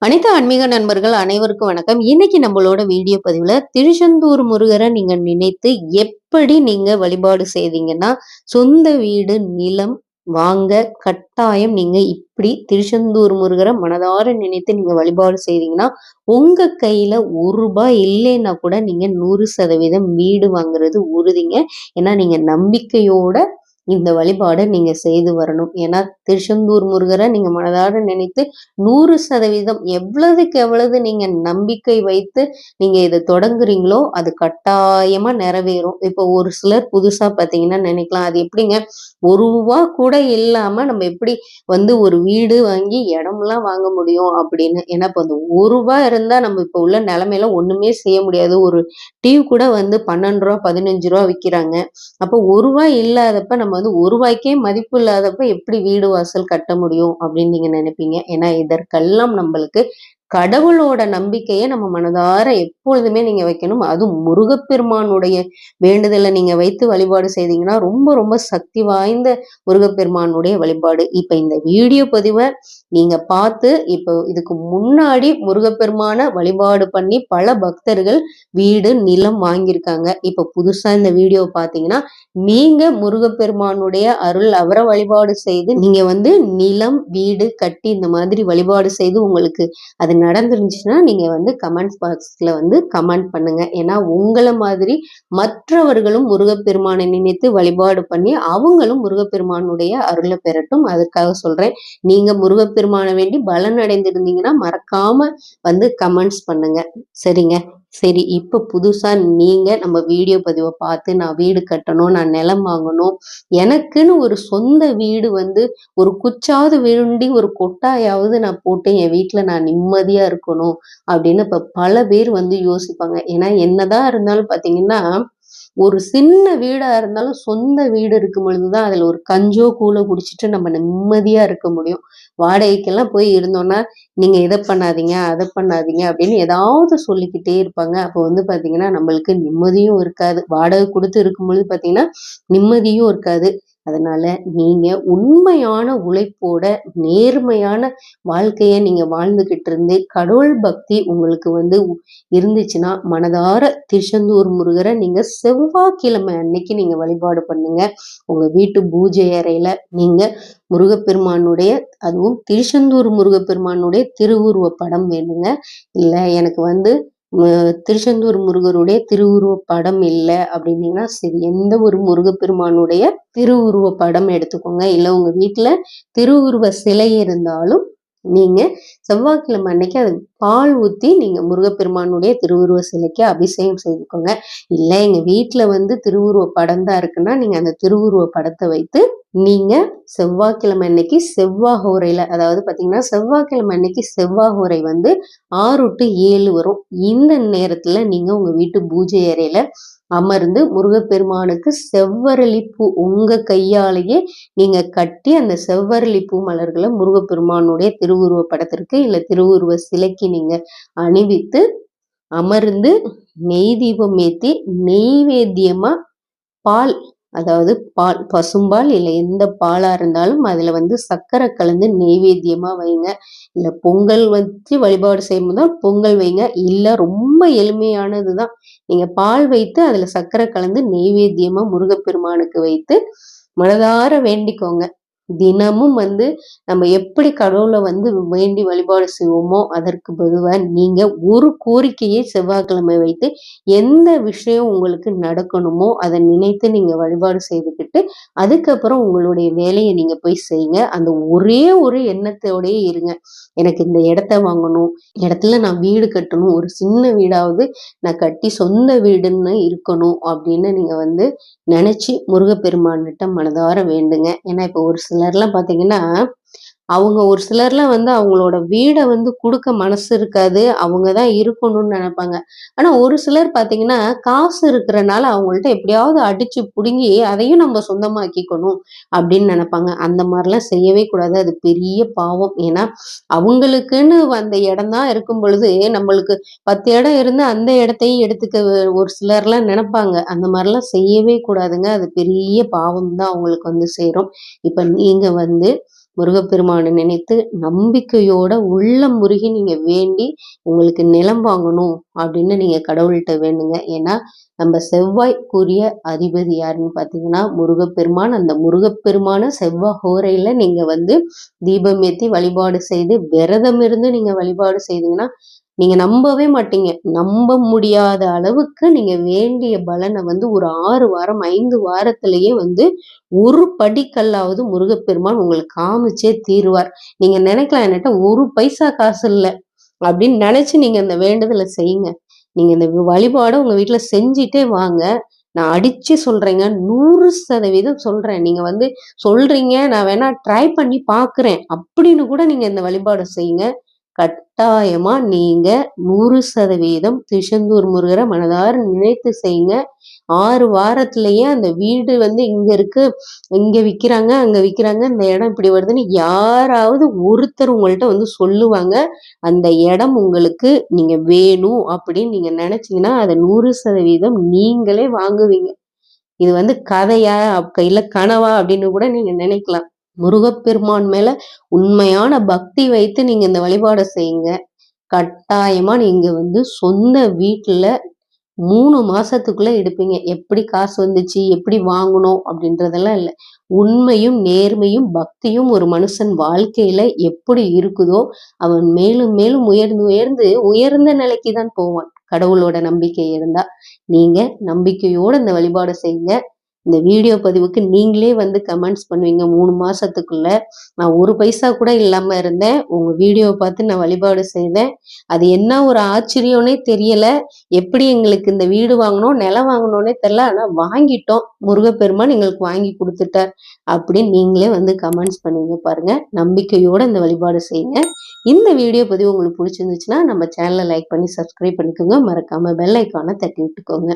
அனைத்து ஆன்மீக நண்பர்கள் அனைவருக்கும் வணக்கம். இன்னைக்கு நம்மளோட வீடியோ பதிவுல திருச்செந்தூர் முருகரை நீங்க நினைத்து எப்படி நீங்க வழிபாடு செய்தீங்கன்னா, சொந்த வீடு, நிலம் வாங்க கட்டாயம் நீங்க இப்படி திருச்செந்தூர் முருகரை மனதார நினைத்து நீங்க வழிபாடு செய்தீங்கன்னா, உங்க கையில ரூபாய் இல்லைன்னா கூட நீங்க 100% வீடு வாங்குறது உறுதிங்க. ஏன்னா நீங்க நம்பிக்கையோட இந்த வழிபாடை நீங்க செய்து வரணும். ஏன்னா திருச்செந்தூர் முருகரை நீங்க மனதார நினைத்து 100% எவ்வளவுக்கு எவ்வளவு நீங்க நம்பிக்கை வைத்து நீங்க இதை தொடங்குறீங்களோ அது கட்டாயமா நிறைவேறும். இப்போ ஒரு சிலர் புதுசா பாத்தீங்கன்னா நினைக்கலாம், அது எப்படிங்க ரூபா கூட இல்லாம நம்ம எப்படி ஒரு வீடு வாங்கி இடம்லாம் வாங்க முடியும் அப்படின்னு. ஏன்னா இப்போ அந்த ரூபாய் இருந்தா நம்ம இப்போ உள்ள நிலைமையில ஒண்ணுமே செய்ய முடியாது. ஒரு டீ கூட 12 ரூபா 15 ரூபா விற்கிறாங்க. அப்போ ரூபாய் இல்லாதப்ப நம்ம ரூபாய்க்கே மதிப்பு இல்லாதப்ப எப்படி வீடு வாசல் கட்ட முடியும் அப்படின்னு நீங்க நினைப்பீங்க. ஏன்னா இதற்கெல்லாம் நம்மளுக்கு கடவுளோட நம்பிக்கையை நம்ம மனதார எப்பொழுதுமே நீங்க வைக்கணும். அதுவும் முருகப்பெருமானுடைய வேண்டுதலை நீங்க வைத்து வழிபாடு செய்தீங்கன்னா ரொம்ப ரொம்ப சக்தி வாய்ந்த முருகப்பெருமானுடைய வழிபாடு. இப்ப இந்த வீடியோ பதிவை நீங்க பார்த்து இப்போ இதுக்கு முன்னாடி முருகப்பெருமான வழிபாடு பண்ணி பல பக்தர்கள் வீடு நிலம் வாங்கியிருக்காங்க. இப்ப புதுசா இந்த வீடியோ பார்த்தீங்கன்னா நீங்க முருகப்பெருமானுடைய அருள் அவரை வழிபாடு செய்து நீங்க நிலம் வீடு கட்டி இந்த மாதிரி வழிபாடு செய்து உங்களுக்கு அது நடந்துருந்துச்சுன்னா நீங்க கமெண்ட்ஸ் பாக்ஸ்ல கமெண்ட் பண்ணுங்க. ஏன்னா உங்களை மாதிரி மற்றவர்களும் முருகப்பெருமானை நினைத்து வழிபாடு பண்ணி அவங்களும் முருகப்பெருமானுடைய அருளை பெறட்டும். அதற்காக சொல்றேன். நீங்க முருகப்பெருமானை வேண்டி பலன் அடைந்திருந்தீங்கன்னா மறக்காம கமெண்ட்ஸ் பண்ணுங்க. சரிங்க. சரி, இப்ப புதுசா நீங்க நம்ம வீடியோ பதிவை பார்த்து நான் வீடு கட்டணும், நான் நிலம் வாங்கணும், எனக்குன்னு ஒரு சொந்த வீடு ஒரு குச்சாவது வேண்டி ஒரு கொட்டாயாவது நான் போட்டு என் வீட்டுல நான் நிம்மதியா இருக்கணும் அப்படின்னு இப்ப பல பேர் யோசிப்பாங்க. ஏன்னா என்னதான் இருந்தாலும் பாத்தீங்கன்னா ஒரு சின்ன வீடா இருந்தாலும் சொந்த வீடு இருக்கும் பொழுதுதான் அதுல ஒரு கஞ்சோ கூழோ குடிச்சிட்டு நம்ம நிம்மதியா இருக்க முடியும். வாடகைக்கெல்லாம் போய் இருந்தோம்னா நீங்க இதை பண்ணாதீங்க அதை பண்ணாதீங்க அப்படின்னு ஏதாவது சொல்லிக்கிட்டே இருப்பாங்க. அப்போ பாத்தீங்கன்னா நம்மளுக்கு நிம்மதியும் இருக்காது. வாடகை கொடுத்து இருக்கும் பொழுது பாத்தீங்கன்னா நிம்மதியும் இருக்காது. அதனால நீங்க உண்மையான உழைப்போட நேர்மையான வாழ்க்கைய நீங்க வாழ்ந்துகிட்டு இருந்து கடவுள் பக்தி உங்களுக்கு இருந்துச்சுன்னா மனதார திருச்செந்தூர் முருகரை நீங்க செவ்வாய்க்கிழமை அன்னைக்கு நீங்க வழிபாடு பண்ணுங்க. உங்க வீட்டு பூஜை அறையில நீங்க முருகப்பெருமானுடைய அதுவும் திருச்செந்தூர் முருகப்பெருமானுடைய திருவுருவ படம் வேணுங்க. இல்ல எனக்கு திருச்செந்தூர் முருகருடைய திருவுருவ படம் இல்லை அப்படின்னீங்கன்னா சரி, எந்த ஒரு முருகப்பெருமானுடைய திருவுருவ படம் எடுத்துக்கோங்க. இல்ல உங்க வீட்டுல திருவுருவ சிலை இருந்தாலும் நீங்க செவ்வாய்க்கிழமை அன்னைக்கு அது பால் ஊத்தி நீங்க முருகப்பெருமானுடைய திருவுருவ சிலைக்கு அபிஷேகம் செய்துக்கோங்க. இல்ல எங்க வீட்டுல திருவுருவ படம் தான் இருக்குன்னா நீங்க அந்த திருவுருவ படத்தை வைத்து நீங்க செவ்வாய்க்கிழமை அன்னைக்கு செவ்வாய்ஹோரையில, அதாவது பாத்தீங்கன்னா செவ்வாய்க்கிழமை அன்னைக்கு செவ்வாய்ஹோரை 6 to 7 வரும். இந்த நேரத்துல நீங்க உங்க வீட்டு பூஜை அறையில அமர்ந்து முருகப்பெருமானுக்கு செவ்வரளி பூ உங்க கையாலேயே நீங்க கட்டி அந்த செவ்வரளி பூ மலர்களை முருகப்பெருமானுடைய திருவுருவ படத்திற்கு இல்ல திருவுருவ சிலைக்கு நீங்க அணிவித்து அமர்ந்து நெய் தீபம் ஏத்தி நெய்வேத்தியமா பால், அதாவது பால் பசும்பால் இல்ல எந்த பாலா இருந்தாலும் அதுல சர்க்கரை கலந்து நெய்வேத்தியமா வைங்க. இல்ல பொங்கல் வச்சு வழிபாடு செய்யும்போது பொங்கல் வைங்க. இல்ல ரொம்ப எளிமையானதுதான், நீங்க பால் வைத்து அதுல சர்க்கரை கலந்து நெய்வேத்தியமா முருகப்பெருமானுக்கு வைத்து மனதார வேண்டிக்கோங்க. தினமும் நம்ம எப்படி கடவுளை வேண்டி வழிபாடு செய்வோமோ அதற்கு பொதுவா நீங்க ஒரு கோரிக்கையை செவ்வாய்க்கிழமை வைத்து எந்த விஷயம் உங்களுக்கு நடக்கணுமோ அதை நினைத்து நீங்க வழிபாடு செய்துக்கிட்டு அதுக்கப்புறம் உங்களுடைய வேலையை நீங்க போய் செய்யுங்க. அந்த ஒரே ஒரு எண்ணத்தோடயே இருங்க. எனக்கு இந்த இடத்த வாங்கணும், இடத்துல நான் வீடு கட்டணும், ஒரு சின்ன வீடாவது நான் கட்டி சொந்த வீடுன்னு இருக்கணும் அப்படின்னு நீங்க நினைச்சு முருகப்பெருமான்கிட்ட மனதார வேண்டுங்க. ஏன்னா இப்ப ஒரு சிலர்லாம் பாத்தீங்கன்னா அவங்க ஒரு சிலர்லாம் அவங்களோட வீடை கொடுக்க மனசு இருக்காது, அவங்கதான் இருக்கணும்னு நினைப்பாங்க. ஆனா ஒரு சிலர் பாத்தீங்கன்னா காசு இருக்கிறனால அவங்கள்ட்ட எப்படியாவது அடிச்சு புடுங்கி அதையும் நம்ம சொந்தமாக்கிக்கணும் அப்படின்னு நினைப்பாங்க. அந்த மாதிரிலாம் செய்யவே கூடாது, அது பெரிய பாவம். ஏன்னா அவங்களுக்குன்னு அந்த இடம் தான் இருக்கும் பொழுது நம்மளுக்கு 10 இடம் இருந்து அந்த இடத்தையும் எடுத்துக்க ஒரு சிலர்லாம் நினைப்பாங்க. அந்த மாதிரிலாம் செய்யவே கூடாதுங்க, அது பெரிய பாவம் தான் அவங்களுக்கு சேரும். இப்ப நீங்க முருகப்பெருமானை நினைத்து நம்பிக்கையோட உள்ளம் முருகி நீங்க வேண்டி உங்களுக்கு நிலம் வாங்கணும் அப்படின்னு நீங்க கடவுள்கிட்ட வேண்டுங்க. ஏன்னா நம்ம செவ்வாய்க்குரிய அதிபதி யாருன்னு பார்த்தீங்கன்னா முருகப்பெருமான். அந்த முருகப்பெருமான செவ்வாய் ஹோரையில நீங்க தீபம் ஏத்தி வழிபாடு செய்து விரதம் இருந்து நீங்க வழிபாடு செய்தீங்கன்னா நீங்க நம்பவே மாட்டீங்க. நம்ப முடியாத அளவுக்கு நீங்க வேண்டிய பலனை ஒரு 6 வாரம் 5 வாரத்திலேயே ஒரு படிக்கல்லாவது முருகப்பெருமான் உங்களுக்கு காமிச்சே தீருவார். நீங்க நினைக்கலாம் என்கிட்ட ஒரு பைசா காசு இல்லை அப்படின்னு நினைச்சு நீங்க அந்த வேண்டுதலை செய்யுங்க. நீங்க இந்த வழிபாடை உங்க வீட்டுல செஞ்சுட்டே வாங்க. நான் அடிச்சு சொல்றேங்க, 100% சொல்றேன். நீங்க சொல்றீங்க நான் வேணா ட்ரை பண்ணி பாக்குறேன் அப்படின்னு கூட நீங்க இந்த வழிபாடை செய்யுங்க. கட்டாயமா நீங்க 100% திருச்செந்தூர் முருகரை மனதார நினைத்து செய்யுங்க. 6 வாரத்திலேயே அந்த வீடு இங்க இருக்கு, இங்க விக்கிறாங்க, அங்க விக்கிறாங்க, இந்த இடம் இப்படி வருதுன்னு யாராவது ஒருத்தர் உங்கள்கிட்ட சொல்லுவாங்க. அந்த இடம் உங்களுக்கு நீங்க வேணும் அப்படின்னு நீங்க நினைச்சீங்கன்னா அதை 100% நீங்களே வாங்குவீங்க. இது கதையா இல்ல கனவா அப்படின்னு கூட நீங்க நினைக்கலாம். முருகப்பெருமான் மேல உண்மையான பக்தி வைத்து நீங்க இந்த வழிபாடை செய்யுங்க. கட்டாயமா நீங்க சொந்த வீட்டுல 3 மாசத்துக்குள்ள எடுப்பீங்க. எப்படி காசு வந்துச்சு, எப்படி வாங்கணும் அப்படின்றதெல்லாம் இல்லை. உண்மையும் நேர்மையும் பக்தியும் ஒரு மனுஷன் வாழ்க்கையில எப்படி இருக்குதோ அவன் மேலும் மேலும் உயர்ந்து உயர்ந்து உயர்ந்த நிலைக்கு தான் போவான். கடவுளோட நம்பிக்கை இருந்தா நீங்க நம்பிக்கையோட இந்த வழிபாடு செய்யுங்க. இந்த வீடியோ பதிவுக்கு நீங்களே கமெண்ட்ஸ் பண்ணுவீங்க. 3 மாசத்துக்குள்ள நான் ஒரு பைசா கூட இல்லாம இருந்தேன், உங்க வீடியோவை பார்த்து நான் வழிபாடு செய்தேன். அது என்ன ஒரு ஆச்சரியம்னே தெரியல. எப்படி எங்களுக்கு இந்த வீடு வாங்கணும் நிலம் வாங்கணும்னே தெரியல, ஆனா வாங்கிட்டோம். முருகப்பெருமான் எங்களுக்கு வாங்கி கொடுத்துட்டார் அப்படின்னு நீங்களே கமெண்ட்ஸ் பண்ணுவீங்க. பாருங்க, நம்பிக்கையோட இந்த வழிபாடு செய்யுங்க. இந்த வீடியோ பதிவு உங்களுக்கு பிடிச்சிருந்துச்சுன்னா நம்ம சேனலை லைக் பண்ணி சப்ஸ்கிரைப் பண்ணிக்கோங்க. மறக்காம பெல் ஐக்கானை தட்டி விட்டுக்கோங்க.